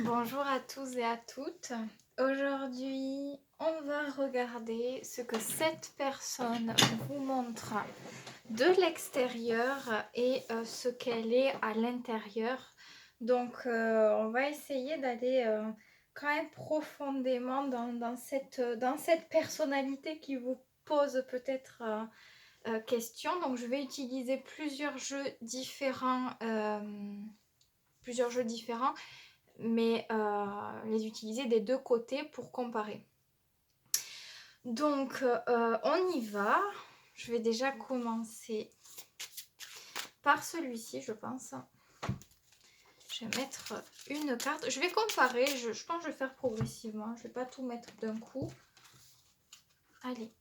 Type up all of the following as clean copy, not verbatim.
Bonjour à tous et à toutes. Aujourd'hui, on va regarder ce que cette personne vous montre de l'extérieur et ce qu'elle est à l'intérieur. Donc, on va essayer d'aller quand même profondément dans cette personnalité qui vous pose peut-être question. Donc, je vais utiliser plusieurs jeux différents. Mais les utiliser des deux côtés pour comparer. Donc, on y va. Je vais déjà commencer par celui-ci, je pense. Je vais mettre une carte. Je vais comparer. Je pense que je vais faire progressivement. Je ne vais pas tout mettre d'un coup. Allez.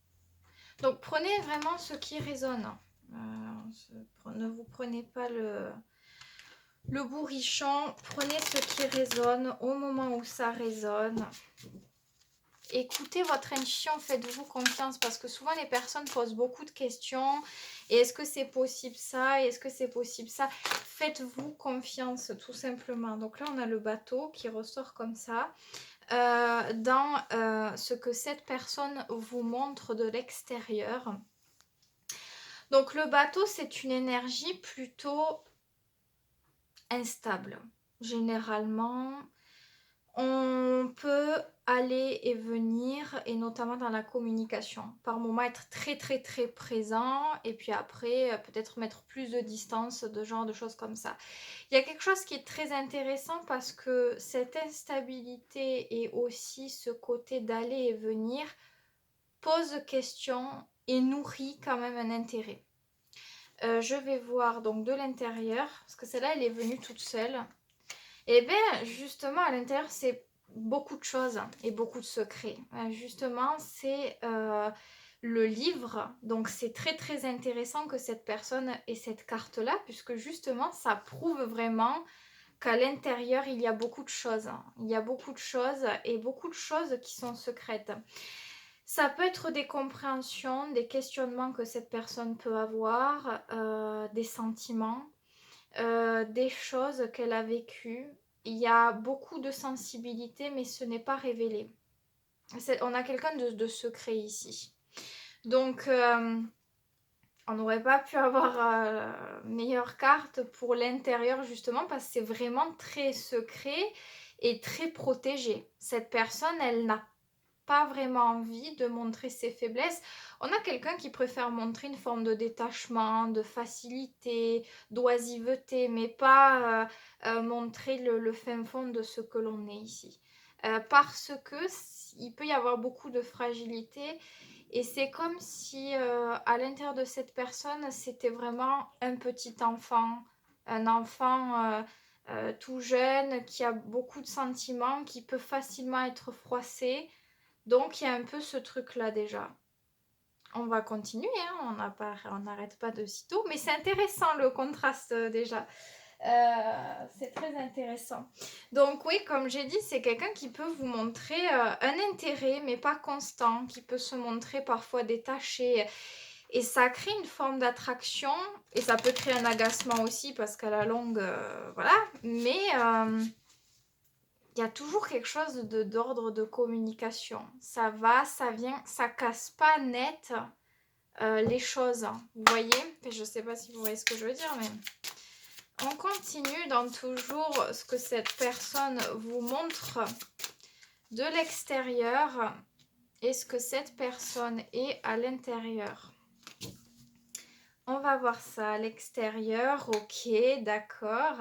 Donc, prenez vraiment ce qui résonne. Ne vous prenez pas le bourrichon. Prenez ce qui résonne au moment où ça résonne. Écoutez votre intuition, faites-vous confiance parce que souvent les personnes posent beaucoup de questions. Et est-ce que c'est possible ça? Est-ce que c'est possible ça? Faites-vous confiance tout simplement. Donc là on a le bateau qui ressort comme ça. Dans ce que cette personne vous montre de l'extérieur. Donc le bateau c'est une énergie plutôt instable. Généralement, on peut aller et venir, et notamment dans la communication. Par moment, être très très très présent, et puis après, peut-être mettre plus de distance, de genre de choses comme ça. Il y a quelque chose qui est très intéressant parce que cette instabilité et aussi ce côté d'aller et venir pose question et nourrit quand même un intérêt. Je vais voir donc de l'intérieur, parce que celle-là, elle est venue toute seule. Et bien, justement, à l'intérieur, c'est beaucoup de choses et beaucoup de secrets. Justement, c'est le livre. Donc, c'est très, très intéressant que cette personne ait cette carte-là, puisque justement, ça prouve vraiment qu'à l'intérieur, il y a beaucoup de choses. Il y a beaucoup de choses et beaucoup de choses qui sont secrètes. Ça peut être des compréhensions, des questionnements que cette personne peut avoir, des sentiments, des choses qu'elle a vécues. Il y a beaucoup de sensibilité, mais ce n'est pas révélé. On a quelqu'un de secret ici. Donc, on n'aurait pas pu avoir meilleure carte pour l'intérieur, justement, parce que c'est vraiment très secret et très protégé. Cette personne, elle n'a pas vraiment envie de montrer ses faiblesses. On a quelqu'un qui préfère montrer une forme de détachement, de facilité, d'oisiveté, mais pas montrer le fin fond de ce que l'on est ici. Parce que il peut y avoir beaucoup de fragilité et c'est comme si à l'intérieur de cette personne, c'était vraiment un petit enfant, un enfant tout jeune qui a beaucoup de sentiments, qui peut facilement être froissé. Donc, il y a un peu ce truc-là déjà. On va continuer, hein, on n'arrête pas de sitôt. Mais c'est intéressant le contraste déjà. C'est très intéressant. Donc oui, comme j'ai dit, c'est quelqu'un qui peut vous montrer un intérêt, mais pas constant, qui peut se montrer parfois détaché. Et ça crée une forme d'attraction, et ça peut créer un agacement aussi, parce qu'à la longue, voilà. Mais il y a toujours quelque chose d'ordre de communication. Ça va, ça vient, ça casse pas net les choses. Vous voyez? Je ne sais pas si vous voyez ce que je veux dire, mais on continue dans toujours ce que cette personne vous montre de l'extérieur et ce que cette personne est à l'intérieur. On va voir ça à l'extérieur, ok, d'accord.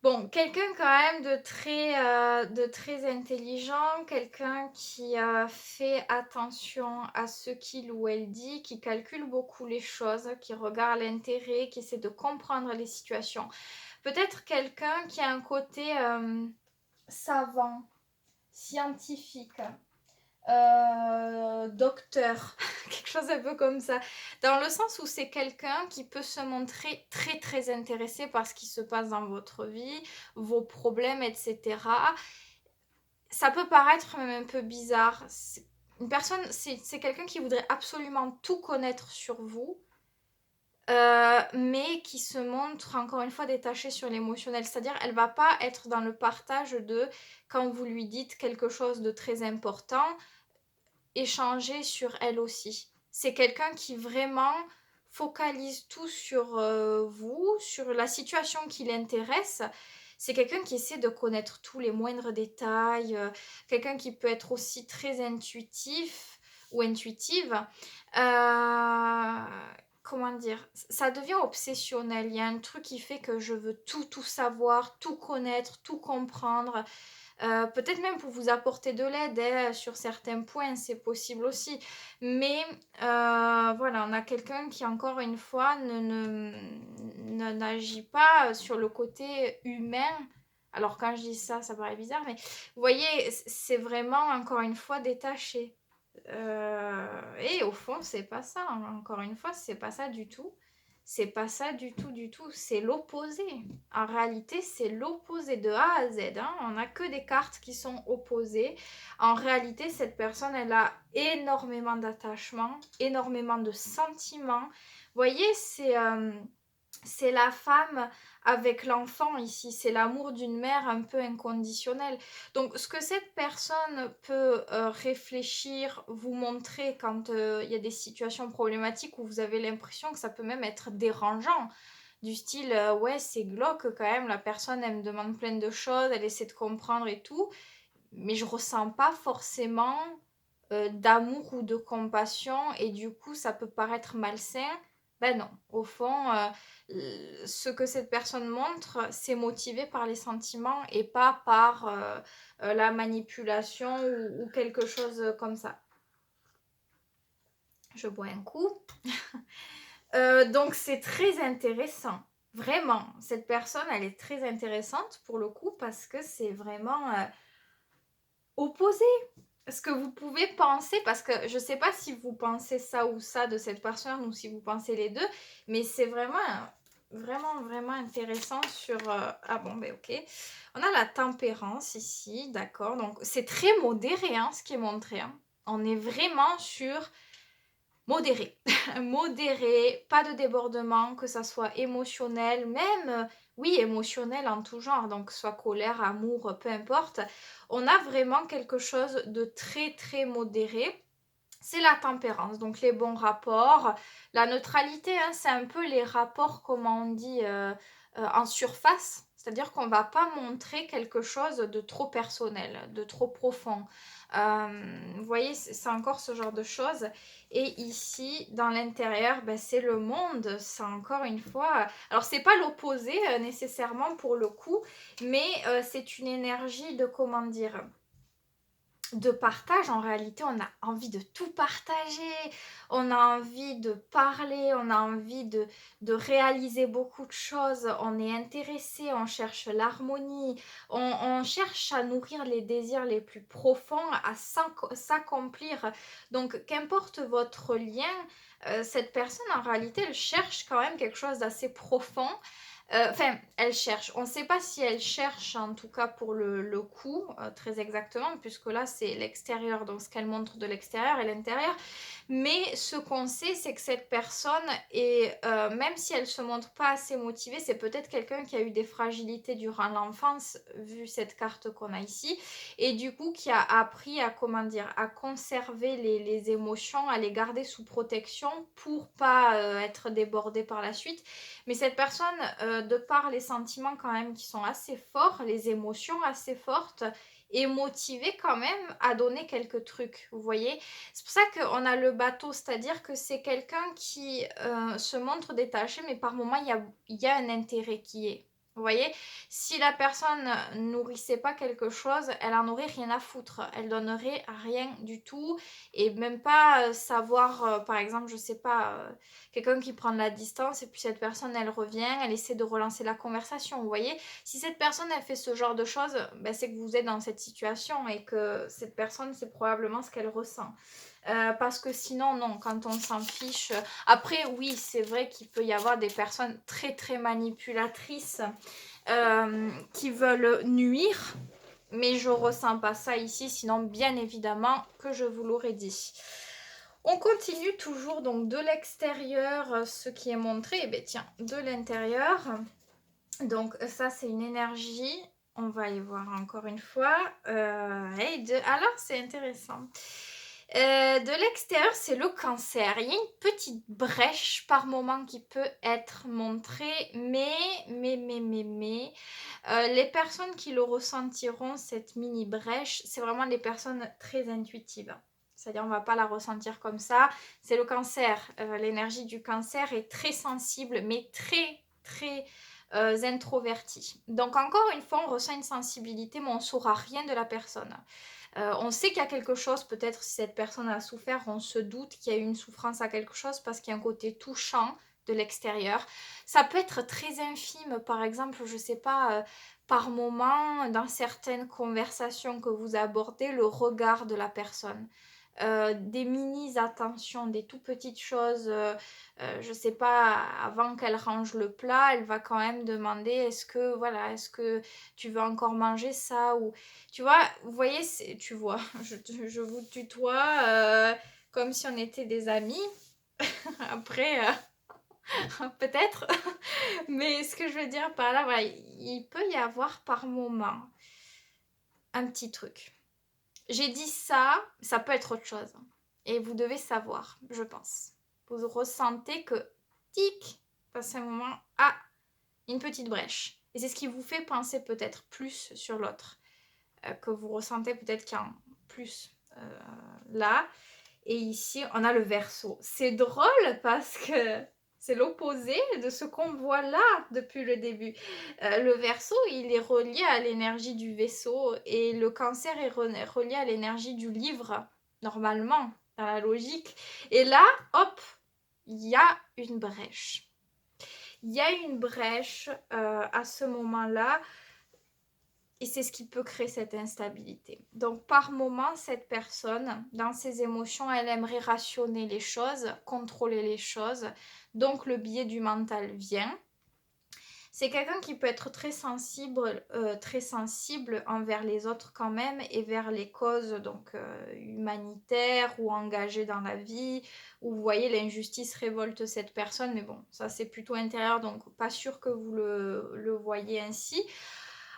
Bon, quelqu'un quand même de très intelligent, quelqu'un qui fait attention à ce qu'il ou elle dit, qui calcule beaucoup les choses, qui regarde l'intérêt, qui essaie de comprendre les situations. Peut-être quelqu'un qui a un côté savant, scientifique, docteur, quelque chose un peu comme ça, dans le sens où c'est quelqu'un qui peut se montrer très très intéressé par ce qui se passe dans votre vie, vos problèmes, etc. Ça peut paraître même un peu bizarre. Une personne, c'est quelqu'un qui voudrait absolument tout connaître sur vous, mais qui se montre encore une fois détachée sur l'émotionnel. C'est-à-dire elle va pas être dans le partage de quand vous lui dites quelque chose de très important, échanger sur elle aussi. C'est quelqu'un qui vraiment focalise tout sur vous, sur la situation qui l'intéresse. C'est quelqu'un qui essaie de connaître tous les moindres détails, quelqu'un qui peut être aussi très intuitif ou intuitive. Comment dire, ça devient obsessionnel. Il y a un truc qui fait que je veux tout savoir, tout connaître, tout comprendre. Peut-être même pour vous apporter de l'aide sur certains points, c'est possible aussi. Mais voilà, on a quelqu'un qui, encore une fois, n'agit pas sur le côté humain. Alors quand je dis ça, ça paraît bizarre, mais vous voyez, c'est vraiment, encore une fois, détaché. Et au fond, c'est pas ça. Encore une fois, c'est pas ça du tout. C'est pas ça du tout, du tout. C'est l'opposé. En réalité, c'est l'opposé de A à Z. Hein. On n'a que des cartes qui sont opposées. En réalité, cette personne, elle a énormément d'attachement, énormément de sentiments. Vous voyez, c'est la femme avec l'enfant ici, c'est l'amour d'une mère un peu inconditionnel. Donc ce que cette personne peut réfléchir, vous montrer quand il y a des situations problématiques où vous avez l'impression que ça peut même être dérangeant. Du style, ouais c'est glauque quand même, la personne elle me demande plein de choses, elle essaie de comprendre et tout, mais je ressens pas forcément d'amour ou de compassion et du coup ça peut paraître malsain. Ben non, au fond, ce que cette personne montre, c'est motivé par les sentiments et pas par la manipulation ou quelque chose comme ça. Je bois un coup. Donc c'est très intéressant. Vraiment, cette personne, elle est très intéressante pour le coup parce que c'est vraiment opposé. Ce que vous pouvez penser, parce que je sais pas si vous pensez ça ou ça de cette personne ou si vous pensez les deux, mais c'est vraiment intéressant sur... Ah bon, ben ok. On a la tempérance ici, d'accord. Donc c'est très modéré hein, ce qui est montré. Hein. On est vraiment sur modéré. Modéré, pas de débordement, que ça soit émotionnel, même, oui, émotionnel en tout genre, donc soit colère, amour, peu importe. On a vraiment quelque chose de très modéré. C'est la tempérance, donc les bons rapports. La neutralité, hein, c'est un peu les rapports, comment on dit, en surface. C'est-à-dire qu'on ne va pas montrer quelque chose de trop personnel, de trop profond. Vous voyez, c'est encore ce genre de choses. Et ici, dans l'intérieur, ben, c'est le monde. C'est encore une fois... Alors, c'est pas l'opposé nécessairement pour le coup, mais c'est une énergie de, comment dire... de partage. En réalité, on a envie de tout partager, on a envie de parler, on a envie de réaliser beaucoup de choses, on est intéressé, on cherche l'harmonie, on cherche à nourrir les désirs les plus profonds, à s'accomplir. Donc, qu'importe votre lien, cette personne, en réalité, elle cherche quand même quelque chose d'assez profond. Enfin, elle cherche. On ne sait pas si elle cherche, en tout cas pour le coup, très exactement, puisque là, c'est l'extérieur, donc ce qu'elle montre de l'extérieur et l'intérieur. Mais ce qu'on sait, c'est que cette personne, même si elle ne se montre pas assez motivée, c'est peut-être quelqu'un qui a eu des fragilités durant l'enfance, vu cette carte qu'on a ici, et du coup qui a appris à, comment dire, à conserver les émotions, à les garder sous protection pour pas être débordée par la suite. Mais cette personne, de par les sentiments quand même qui sont assez forts, les émotions assez fortes, est motivée quand même à donner quelques trucs, vous voyez. C'est pour ça qu'on a le bateau, c'est-à-dire que c'est quelqu'un qui se montre détaché, mais par moments, il y a un intérêt qui est. Vous voyez, si la personne nourrissait pas quelque chose, elle en aurait rien à foutre. Elle donnerait rien du tout et même pas savoir, par exemple, je sais pas, quelqu'un qui prend de la distance et puis cette personne, elle revient, elle essaie de relancer la conversation. Vous voyez, si cette personne, elle fait ce genre de choses, ben, c'est que vous êtes dans cette situation et que cette personne, c'est probablement ce qu'elle ressent. Parce que sinon, non, quand on s'en fiche... Après, oui, c'est vrai qu'il peut y avoir des personnes très manipulatrices qui veulent nuire, mais je ressens pas ça ici, sinon bien évidemment que je vous l'aurais dit. On continue toujours donc de l'extérieur, ce qui est montré. Et bien tiens, de l'intérieur. Donc ça, c'est une énergie. On va y voir encore une fois. Alors, c'est intéressant. De l'extérieur, c'est le cancer. Il y a une petite brèche par moment qui peut être montrée, mais les personnes qui le ressentiront, cette mini brèche, c'est vraiment les personnes très intuitives. C'est-à-dire, on ne va pas la ressentir comme ça. C'est le cancer. L'énergie du cancer est très sensible, mais très introvertie. Donc, encore une fois, on ressent une sensibilité, mais on ne saura rien de la personne. On sait qu'il y a quelque chose, peut-être si cette personne a souffert, on se doute qu'il y a eu une souffrance à quelque chose parce qu'il y a un côté touchant de l'extérieur. Ça peut être très infime, par exemple, je sais pas, par moment, dans certaines conversations que vous abordez, le regard de la personne. Des mini-attentions, des tout petites choses, je sais pas, avant qu'elle range le plat, elle va quand même demander est-ce que tu veux encore manger ça ou tu vois, vous voyez, tu vois, je vous tutoie comme si on était des amis. Après, peut-être. Mais ce que je veux dire par là, voilà, il peut y avoir par moment un petit truc. J'ai dit ça, ça peut être autre chose. Et vous devez savoir, je pense. Vous ressentez que, tic, passe un moment, ah, une petite brèche. Et c'est ce qui vous fait penser peut-être plus sur l'autre. Que vous ressentez peut-être qu'il y a un plus là. Et ici, on a le Verseau. C'est drôle parce que c'est l'opposé de ce qu'on voit là depuis le début. Le Verseau, il est relié à l'énergie du vaisseau et le Cancer est relié à l'énergie du livre, normalement, dans la logique. Et là, hop, il y a une brèche. Il y a une brèche à ce moment-là. Et c'est ce qui peut créer cette instabilité. Donc, par moment, cette personne, dans ses émotions, elle aimerait rationner les choses, contrôler les choses. Donc, le biais du mental vient. C'est quelqu'un qui peut être très sensible envers les autres quand même et vers les causes donc humanitaires ou engagées dans la vie. Où vous voyez, l'injustice révolte cette personne. Mais bon, ça c'est plutôt intérieur, donc pas sûr que vous le voyez ainsi.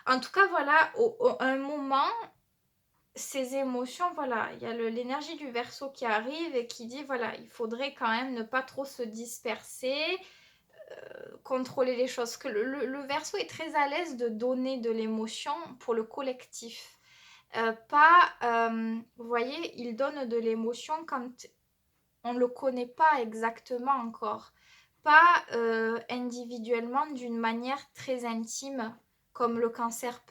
En tout cas, voilà, à un moment, ces émotions, voilà, il y a l'énergie du Verseau qui arrive et qui dit, voilà, il faudrait quand même ne pas trop se disperser, contrôler les choses. Que le Verseau est très à l'aise de donner de l'émotion pour le collectif. Vous voyez, il donne de l'émotion quand on ne le connaît pas exactement encore. Pas individuellement d'une manière très intime comme le cancer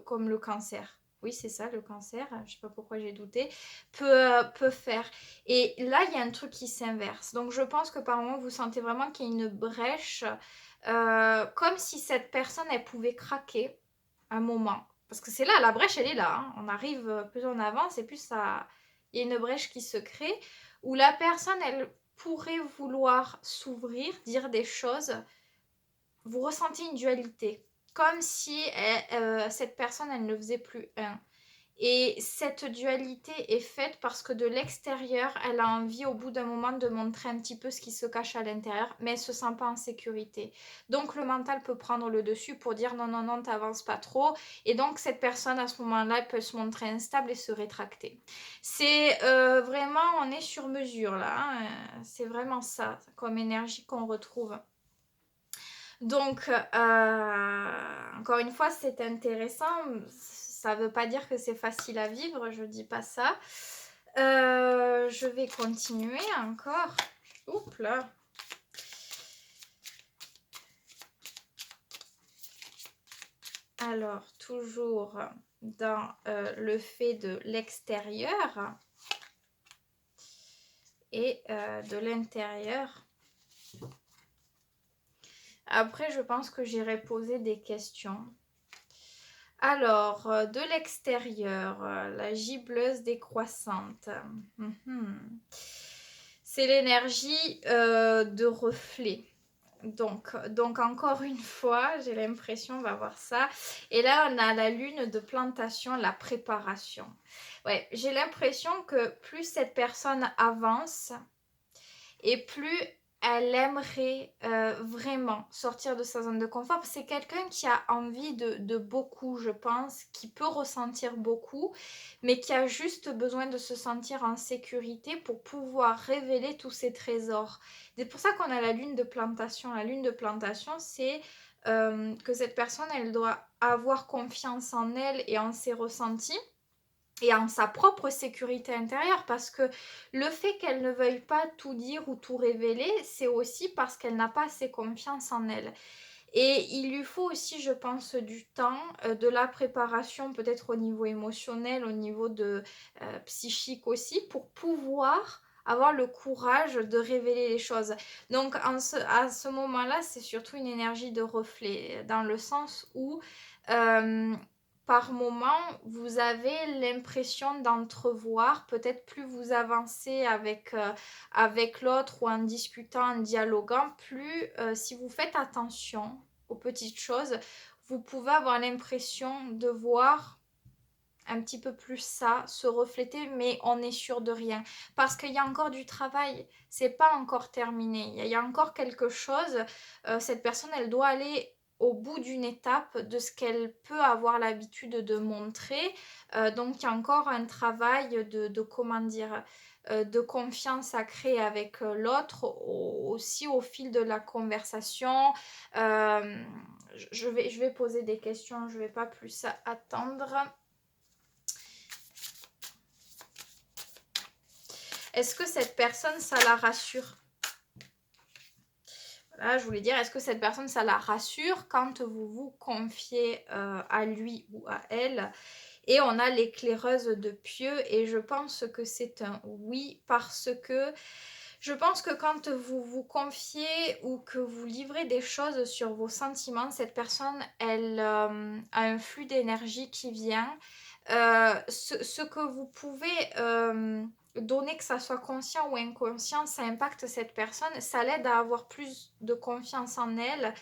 comme le cancer. Oui, c'est ça, le cancer, je sais pas pourquoi j'ai douté, peut faire. Et là, il y a un truc qui s'inverse. Donc, je pense que par moment, vous sentez vraiment qu'il y a une brèche, comme si cette personne, elle pouvait craquer un moment. Parce que c'est là, la brèche, elle est là. Hein. On arrive, plus on avance, et plus ça... Il y a une brèche qui se crée, où la personne, elle pourrait vouloir s'ouvrir, dire des choses. Vous ressentez une dualité, comme si cette personne, elle ne faisait plus un. Et cette dualité est faite parce que de l'extérieur, elle a envie au bout d'un moment de montrer un petit peu ce qui se cache à l'intérieur, mais elle ne se sent pas en sécurité. Donc le mental peut prendre le dessus pour dire non, non, non, t'avances pas trop. Et donc cette personne, à ce moment-là, peut se montrer instable et se rétracter. C'est vraiment, on est sur mesure là. Hein. C'est vraiment ça, comme énergie qu'on retrouve. Donc, encore une fois, c'est intéressant. Ça ne veut pas dire que c'est facile à vivre, je ne dis pas ça. Je vais continuer encore. Oups là. Alors, toujours dans le fait de l'extérieur et de l'intérieur. Après, je pense que j'irai poser des questions. Alors, de l'extérieur, la gibeleuse décroissante. C'est l'énergie de reflet. Donc encore une fois, j'ai l'impression, on va voir ça. Et là, on a la lune de plantation, la préparation. Ouais, j'ai l'impression que plus cette personne avance et plus elle aimerait vraiment sortir de sa zone de confort. C'est quelqu'un qui a envie de beaucoup, je pense, qui peut ressentir beaucoup, mais qui a juste besoin de se sentir en sécurité pour pouvoir révéler tous ses trésors. C'est pour ça qu'on a la lune de plantation. La lune de plantation, c'est que cette personne, elle doit avoir confiance en elle et en ses ressentis et en sa propre sécurité intérieure, parce que le fait qu'elle ne veuille pas tout dire ou tout révéler, c'est aussi parce qu'elle n'a pas assez confiance en elle. Et il lui faut aussi, je pense, du temps, de la préparation, peut-être au niveau émotionnel, au niveau psychique aussi, pour pouvoir avoir le courage de révéler les choses. Donc à ce moment-là, c'est surtout une énergie de reflet, dans le sens où euh, par moment, vous avez l'impression d'entrevoir, peut-être plus vous avancez avec l'autre ou en discutant, en dialoguant, plus si vous faites attention aux petites choses, vous pouvez avoir l'impression de voir un petit peu plus ça se refléter, mais on est sûr de rien. Parce qu'il y a encore du travail, c'est pas encore terminé. Il y a encore quelque chose. Cette personne, elle doit aller au bout d'une étape de ce qu'elle peut avoir l'habitude de montrer. Donc il y a encore un travail de comment dire, de confiance à créer avec l'autre, aussi au fil de la conversation. Euh, je vais poser des questions, je vais pas plus attendre. Est-ce que cette personne, ça la rassure? Voilà, je voulais dire, est-ce que cette personne, ça la rassure quand vous vous confiez à lui ou à elle? Et on a l'éclaireuse de pieux, et je pense que c'est un oui, parce que je pense que quand vous vous confiez ou que vous livrez des choses sur vos sentiments, cette personne, elle a un flux d'énergie qui vient. Ce que vous pouvez donner, que ça soit conscient ou inconscient, ça impacte cette personne, ça l'aide à avoir plus de confiance en elle,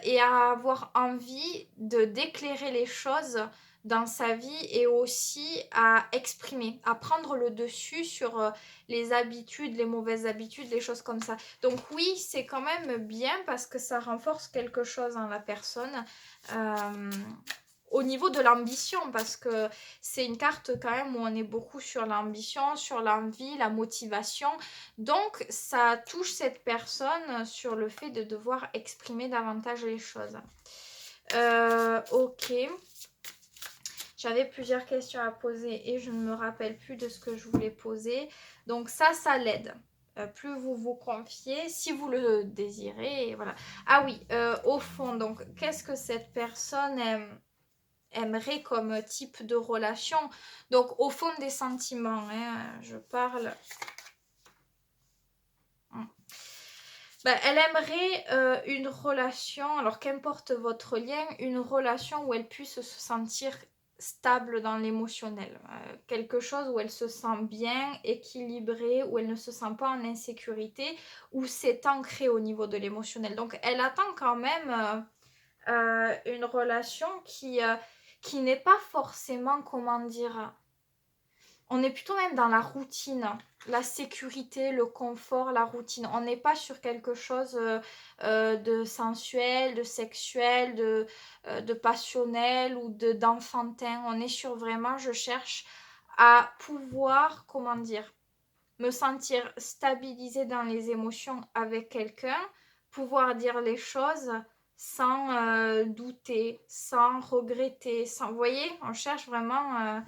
et à avoir envie d'éclairer les choses dans sa vie, et aussi à exprimer, à prendre le dessus sur les habitudes, les mauvaises habitudes, les choses comme ça. Donc oui, c'est quand même bien parce que ça renforce quelque chose en la personne. Euh, Au niveau de l'ambition, parce que c'est une carte quand même où on est beaucoup sur l'ambition, sur l'envie, la motivation. Donc ça touche cette personne sur le fait de devoir exprimer davantage les choses. Ok. J'avais plusieurs questions à poser et je ne me rappelle plus de ce que je voulais poser. Donc ça l'aide. Plus vous vous confiez, si vous le désirez, voilà. Ah oui, au fond, donc qu'est-ce que cette personne aimerait comme type de relation? Donc au fond des sentiments, hein, je parle. Ben, elle aimerait une relation, alors qu'importe votre lien, une relation où elle puisse se sentir stable dans l'émotionnel. Quelque chose où elle se sent bien, équilibrée, où elle ne se sent pas en insécurité, où c'est ancré au niveau de l'émotionnel. Donc elle attend quand même une relation qui n'est pas forcément, comment dire, on est plutôt même dans la routine, la sécurité, le confort, la routine. On n'est pas sur quelque chose de sensuel, de sexuel, de passionnel ou d'enfantin. On est sur vraiment, je cherche à pouvoir, comment dire, me sentir stabilisée dans les émotions avec quelqu'un, pouvoir dire les choses sans douter, sans regretter, sans... Vous voyez, on cherche vraiment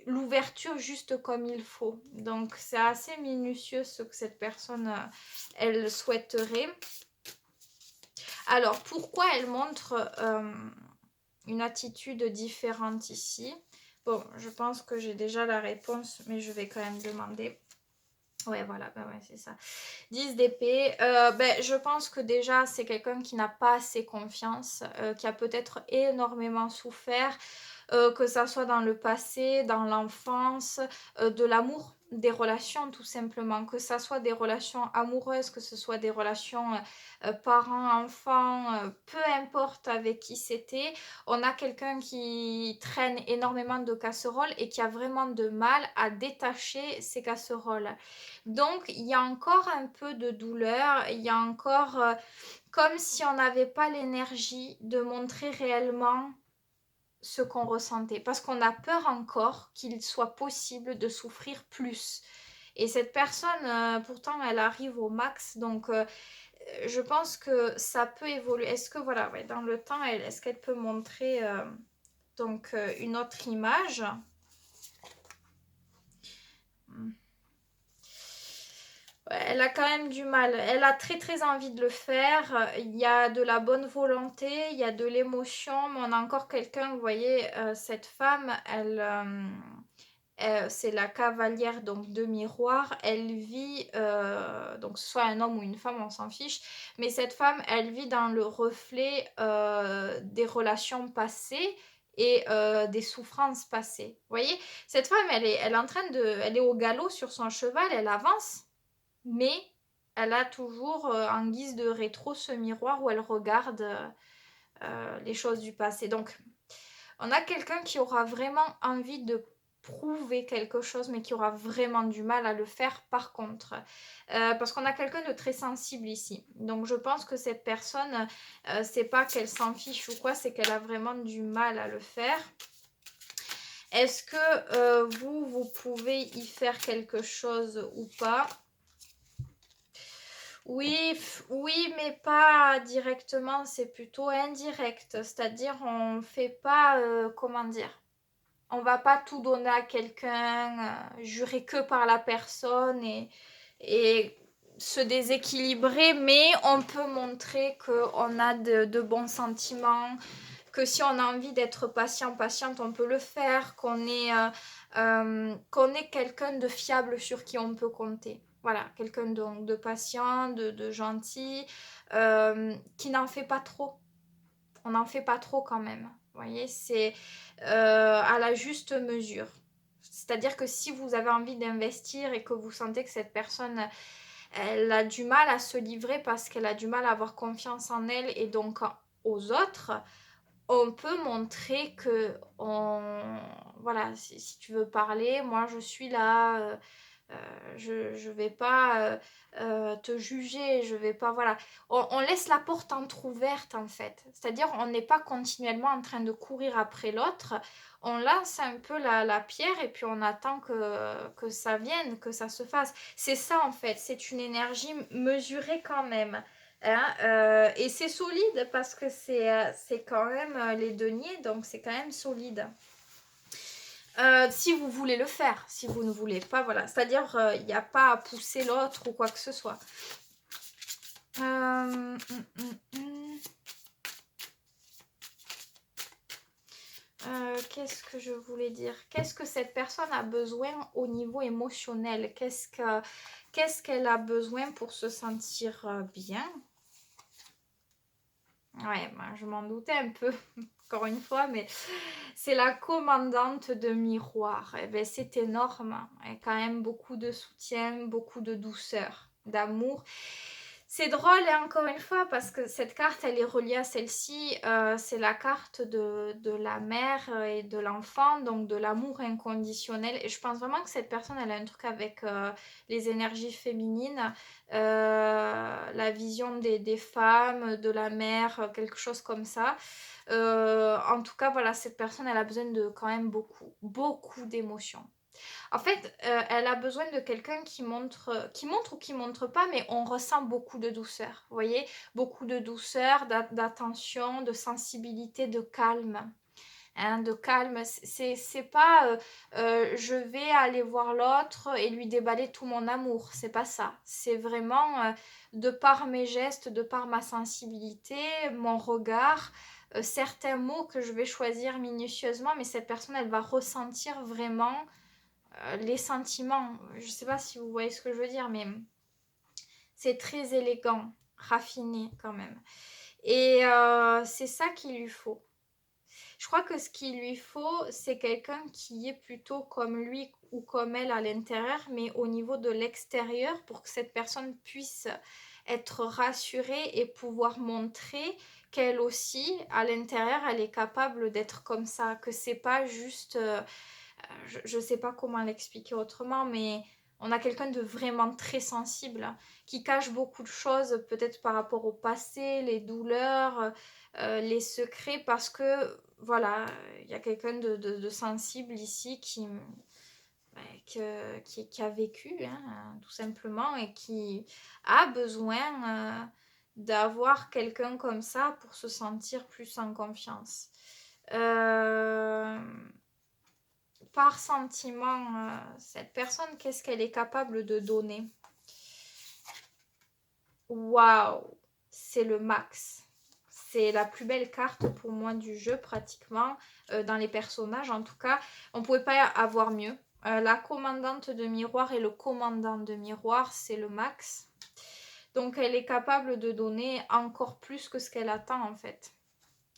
l'ouverture juste comme il faut. Donc c'est assez minutieux ce que cette personne elle souhaiterait. Alors pourquoi elle montre une attitude différente ici? Bon, je pense que j'ai déjà la réponse, mais je vais quand même demander. Ouais, voilà, ben ouais, c'est ça. 10 d'épée. Je pense que déjà, c'est quelqu'un qui n'a pas assez confiance, qui a peut-être énormément souffert, que ça soit dans le passé, dans l'enfance, de l'amour des relations tout simplement, que ça soit des relations amoureuses, que ce soit des relations parents-enfants, peu importe avec qui c'était, on a quelqu'un qui traîne énormément de casseroles et qui a vraiment de mal à détacher ses casseroles. Donc il y a encore un peu de douleur, il y a encore comme si on n'avait pas l'énergie de montrer réellement ce qu'on ressentait, parce qu'on a peur encore qu'il soit possible de souffrir plus. Et cette personne, pourtant, elle arrive au max, donc je pense que ça peut évoluer. Est-ce que, voilà, ouais, dans le temps, est-ce qu'elle peut montrer une autre image? Elle a quand même du mal. Elle a très très envie de le faire. Il y a de la bonne volonté, il y a de l'émotion, mais on a encore quelqu'un, vous voyez, cette femme, c'est la cavalière donc de miroir. Elle vit, donc soit un homme ou une femme, on s'en fiche, mais cette femme, elle vit dans le reflet des relations passées et des souffrances passées. Vous voyez, cette femme, elle est en train elle est au galop sur son cheval, elle avance mais elle a toujours en guise de rétro ce miroir où elle regarde les choses du passé. Donc, on a quelqu'un qui aura vraiment envie de prouver quelque chose, mais qui aura vraiment du mal à le faire par contre. Parce qu'on a quelqu'un de très sensible ici. Donc, je pense que cette personne, c'est pas qu'elle s'en fiche ou quoi, c'est qu'elle a vraiment du mal à le faire. Est-ce que vous pouvez y faire quelque chose ou pas ? Oui, oui, mais pas directement, c'est plutôt indirect. C'est-à-dire, on fait pas, comment dire, on va pas tout donner à quelqu'un, jurer que par la personne et se déséquilibrer, mais on peut montrer qu'on a de bons sentiments, que si on a envie d'être patient, patiente, on peut le faire, qu'on est quelqu'un de fiable sur qui on peut compter. Voilà, quelqu'un de patient, de gentil, qui n'en fait pas trop. On n'en fait pas trop quand même. Vous voyez, c'est à la juste mesure. C'est-à-dire que si vous avez envie d'investir et que vous sentez que cette personne, elle a du mal à se livrer parce qu'elle a du mal à avoir confiance en elle et donc aux autres, on peut montrer que voilà, si tu veux parler, moi je suis là, je vais pas te juger, je vais pas, voilà. On laisse la porte entrouverte en fait, c'est-à-dire on n'est pas continuellement en train de courir après l'autre, on lance un peu la pierre et puis on attend que ça vienne, que ça se fasse. C'est ça en fait, c'est une énergie mesurée quand même. Hein, et c'est solide parce que c'est quand même les deniers, donc c'est quand même solide. Si vous voulez le faire, si vous ne voulez pas, voilà. C'est-à-dire, il n'y a pas à pousser l'autre ou quoi que ce soit. Qu'est-ce que je voulais dire? Qu'est-ce que cette personne a besoin au niveau émotionnel? Qu'est-ce qu'elle a besoin pour se sentir bien? Ouais, ben, je m'en doutais un peu, encore une fois, mais c'est la commandante de miroir. Eh ben, c'est énorme. Il y a quand même beaucoup de soutien, beaucoup de douceur, d'amour. C'est drôle, et encore une fois, parce que cette carte, elle est reliée à celle-ci. C'est la carte de la mère et de l'enfant, donc de l'amour inconditionnel. Et je pense vraiment que cette personne, elle a un truc avec les énergies féminines, la vision des femmes, de la mère, quelque chose comme ça. En tout cas, voilà, cette personne, elle a besoin de quand même beaucoup, beaucoup d'émotions. En fait, elle a besoin de quelqu'un qui montre ou qui montre pas, mais on ressent beaucoup de douceur. Vous voyez, beaucoup de douceur, d'attention, de sensibilité, de calme. Hein, de calme, c'est pas je vais aller voir l'autre et lui déballer tout mon amour, c'est pas ça. C'est vraiment de par mes gestes, de par ma sensibilité, mon regard, certains mots que je vais choisir minutieusement, mais cette personne, elle va ressentir vraiment les sentiments. Je sais pas si vous voyez ce que je veux dire, mais c'est très élégant, raffiné quand même. Et c'est ça qu'il lui faut. Je crois que ce qu'il lui faut, c'est quelqu'un qui est plutôt comme lui ou comme elle à l'intérieur, mais au niveau de l'extérieur, pour que cette personne puisse être rassurée et pouvoir montrer qu'elle aussi, à l'intérieur, elle est capable d'être comme ça, que c'est pas juste... je sais pas comment l'expliquer autrement, mais on a quelqu'un de vraiment très sensible, qui cache beaucoup de choses, peut-être par rapport au passé, les douleurs, les secrets, parce que voilà, il y a quelqu'un de sensible ici qui a vécu, hein, tout simplement, et qui a besoin d'avoir quelqu'un comme ça pour se sentir plus en confiance. Euh, Par sentiment, cette personne, qu'est-ce qu'elle est capable de donner? Waouh, c'est le max. C'est la plus belle carte pour moi du jeu pratiquement, dans les personnages en tout cas. On ne pouvait pas avoir mieux. La commandante de miroir et le commandant de miroir, c'est le max. Donc elle est capable de donner encore plus que ce qu'elle attend en fait.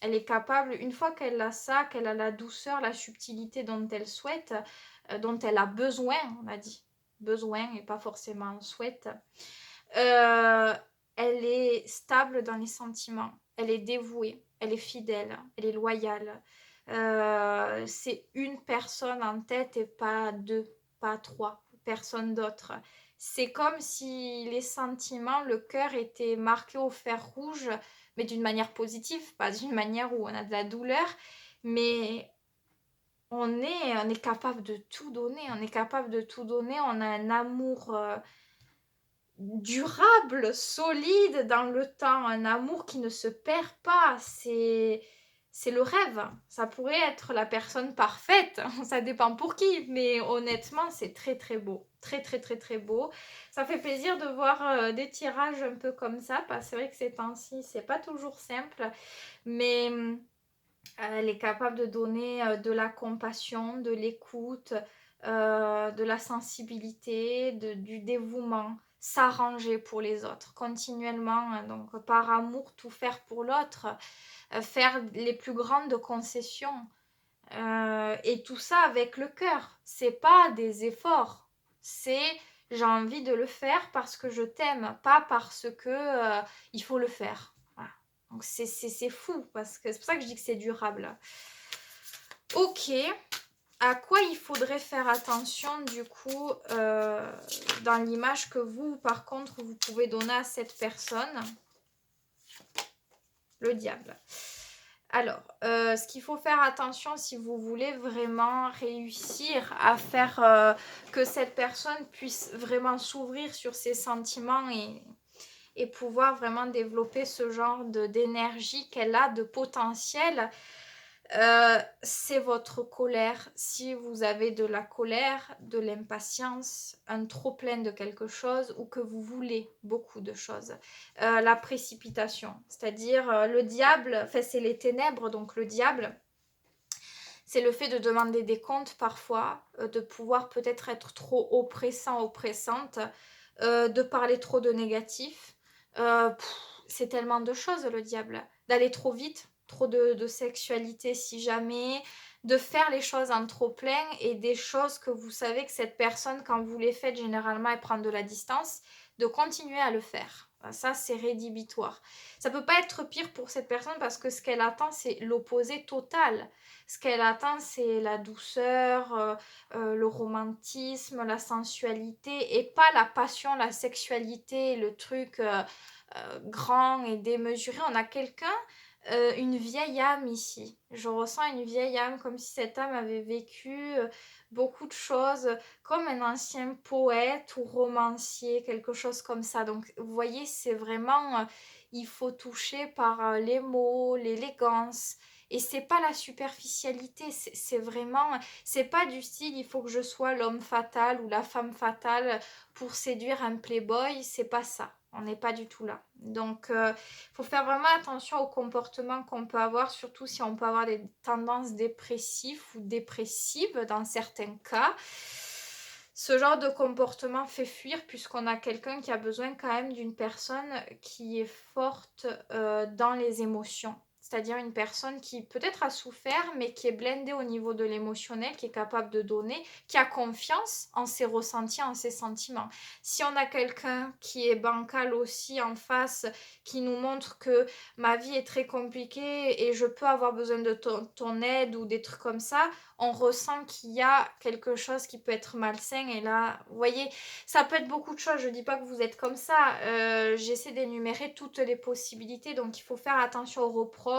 Elle est capable, une fois qu'elle a ça, qu'elle a la douceur, la subtilité dont elle souhaite, dont elle a besoin, on a dit, besoin et pas forcément souhaite, euh, elle est stable dans les sentiments, elle est dévouée, elle est fidèle, elle est loyale. C'est une personne en tête et pas deux, pas trois, personne d'autre. C'est comme si les sentiments, le cœur était marqué au fer rouge, mais d'une manière positive, pas d'une manière où on a de la douleur, mais on est capable de tout donner, on est capable de tout donner, on a un amour durable, solide dans le temps, un amour qui ne se perd pas, c'est le rêve. Ça pourrait être la personne parfaite, ça dépend pour qui, mais honnêtement, c'est très très beau. Très très très très beau. Ça fait plaisir de voir des tirages un peu comme ça, parce que c'est vrai que ces temps-ci, c'est pas toujours simple, mais elle est capable de donner de la compassion, de l'écoute, de la sensibilité, du dévouement, s'arranger pour les autres continuellement, hein, donc par amour tout faire pour l'autre, faire les plus grandes concessions, et tout ça avec le cœur. C'est pas des efforts, c'est j'ai envie de le faire parce que je t'aime, pas parce que il faut le faire. Voilà. Donc c'est fou, parce que c'est pour ça que je dis que c'est durable. Ok, à quoi il faudrait faire attention du coup dans l'image que vous, par contre, vous pouvez donner à cette personne? Le diable. Alors, ce qu'il faut faire attention si vous voulez vraiment réussir à faire que cette personne puisse vraiment s'ouvrir sur ses sentiments et pouvoir vraiment développer ce genre d'énergie qu'elle a, de potentiel, c'est votre colère. Si vous avez de la colère, de l'impatience, un trop-plein de quelque chose ou que vous voulez beaucoup de choses. La précipitation, c'est-à-dire le diable, enfin c'est les ténèbres, donc le diable, c'est le fait de demander des comptes parfois, de pouvoir peut-être être trop oppressant, oppressante, de parler trop de négatif. C'est tellement de choses le diable. D'aller trop vite, trop de sexualité si jamais, de faire les choses en trop plein et des choses que vous savez que cette personne, quand vous les faites, généralement, elle prend de la distance, de continuer à le faire. Ça, c'est rédhibitoire. Ça peut pas être pire pour cette personne parce que ce qu'elle attend, c'est l'opposé total. Ce qu'elle attend, c'est la douceur, le romantisme, la sensualité et pas la passion, la sexualité, le truc grand et démesuré. On a quelqu'un, une vieille âme ici. Je ressens une vieille âme comme si cette âme avait vécu beaucoup de choses, comme un ancien poète ou romancier, quelque chose comme ça. Donc vous voyez, c'est vraiment, il faut toucher par les mots, l'élégance. Et c'est pas la superficialité, c'est vraiment, c'est pas du style il faut que je sois l'homme fatal ou la femme fatale pour séduire un playboy, c'est pas ça. On n'est pas du tout là. Donc, faut faire vraiment attention au comportement qu'on peut avoir, surtout si on peut avoir des tendances dépressives ou dépressives dans certains cas. Ce genre de comportement fait fuir puisqu'on a quelqu'un qui a besoin quand même d'une personne qui est forte dans les émotions. C'est-à-dire une personne qui peut-être a souffert, mais qui est blindée au niveau de l'émotionnel, qui est capable de donner, qui a confiance en ses ressentis, en ses sentiments. Si on a quelqu'un qui est bancal aussi en face, qui nous montre que ma vie est très compliquée et je peux avoir besoin de ton aide ou des trucs comme ça, on ressent qu'il y a quelque chose qui peut être malsain. Et là, vous voyez, ça peut être beaucoup de choses. Je dis pas que vous êtes comme ça. J'essaie d'énumérer toutes les possibilités. Donc, il faut faire attention aux reproches,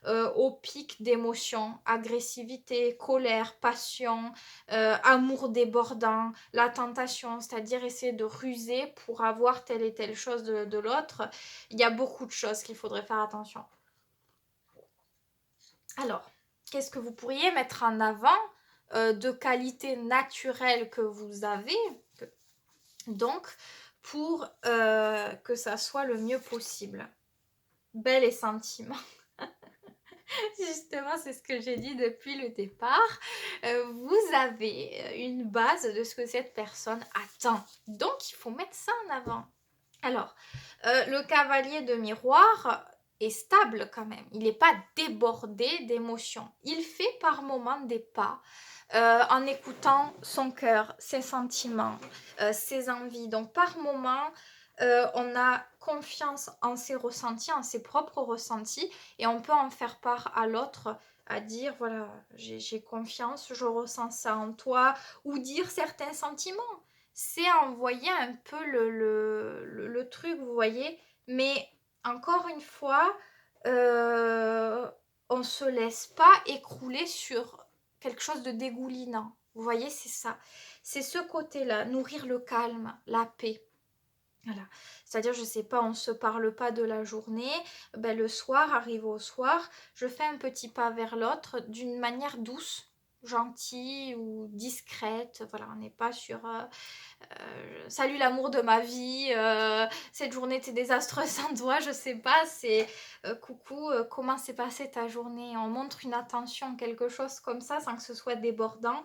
aux pics d'émotions, agressivité, colère, passion, amour débordant, la tentation, c'est-à-dire essayer de ruser pour avoir telle et telle chose de l'autre. Il y a beaucoup de choses qu'il faudrait faire attention. Alors, qu'est-ce que vous pourriez mettre en avant de qualité naturelle que vous avez, donc pour que ça soit le mieux possible? Bel et sentiment. Justement, c'est ce que j'ai dit depuis le départ. Vous avez une base de ce que cette personne attend. Donc, il faut mettre ça en avant. Alors, le cavalier de miroir est stable quand même. Il n'est pas débordé d'émotions. Il fait par moments des pas en écoutant son cœur, ses sentiments, ses envies. Donc, par moments, on a confiance en ses ressentis, en ses propres ressentis, et on peut en faire part à l'autre, à dire voilà, j'ai confiance, je ressens ça en toi, ou dire certains sentiments. C'est envoyer un peu le truc, vous voyez. Mais encore une fois, on ne se laisse pas écrouler sur quelque chose de dégoulinant. Vous voyez, c'est ça. C'est ce côté-là, nourrir le calme, la paix. Voilà. C'est-à-dire, je sais pas, on se parle pas de la journée, ben, le soir, arrive au soir, je fais un petit pas vers l'autre d'une manière douce, gentille ou discrète. Voilà, on n'est pas sur salut l'amour de ma vie, cette journée était désastreuse sans toi, je sais pas, c'est coucou, comment s'est passée ta journée? On montre une attention, quelque chose comme ça, sans que ce soit débordant.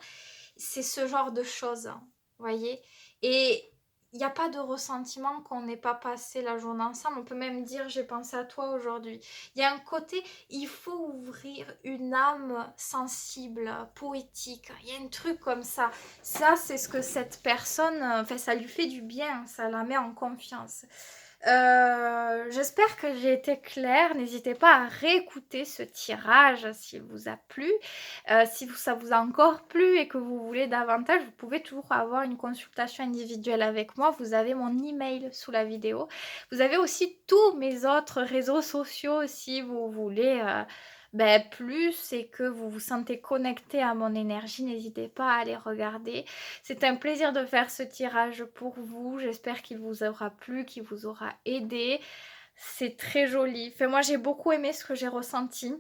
C'est ce genre de choses, hein, vous voyez? Et il n'y a pas de ressentiment qu'on n'ait pas passé la journée ensemble. On peut même dire j'ai pensé à toi aujourd'hui. Il y a un côté, il faut ouvrir une âme sensible, poétique. Il y a un truc comme ça. Ça, c'est ce que cette personne, enfin, ça lui fait du bien, ça la met en confiance. J'espère que j'ai été claire. N'hésitez pas à réécouter ce tirage s'il vous a plu. Si ça vous a encore plu et que vous voulez davantage, vous pouvez toujours avoir une consultation individuelle avec moi. Vous avez mon email sous la vidéo. Vous avez aussi tous mes autres réseaux sociaux si vous voulez plus et que vous vous sentez connecté à mon énergie. N'hésitez pas à aller regarder. C'est un plaisir de faire ce tirage pour vous. J'espère qu'il vous aura plu, qu'il vous aura aidé. C'est très joli. Enfin, moi, j'ai beaucoup aimé ce que j'ai ressenti.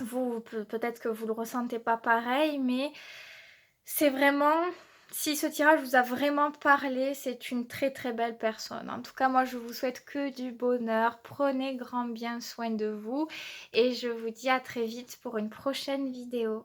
Vous, peut-être que vous le ressentez pas pareil, mais c'est vraiment... Si ce tirage vous a vraiment parlé, c'est une très très belle personne. En tout cas, moi, je vous souhaite que du bonheur. Prenez grand bien soin de vous. Et je vous dis à très vite pour une prochaine vidéo.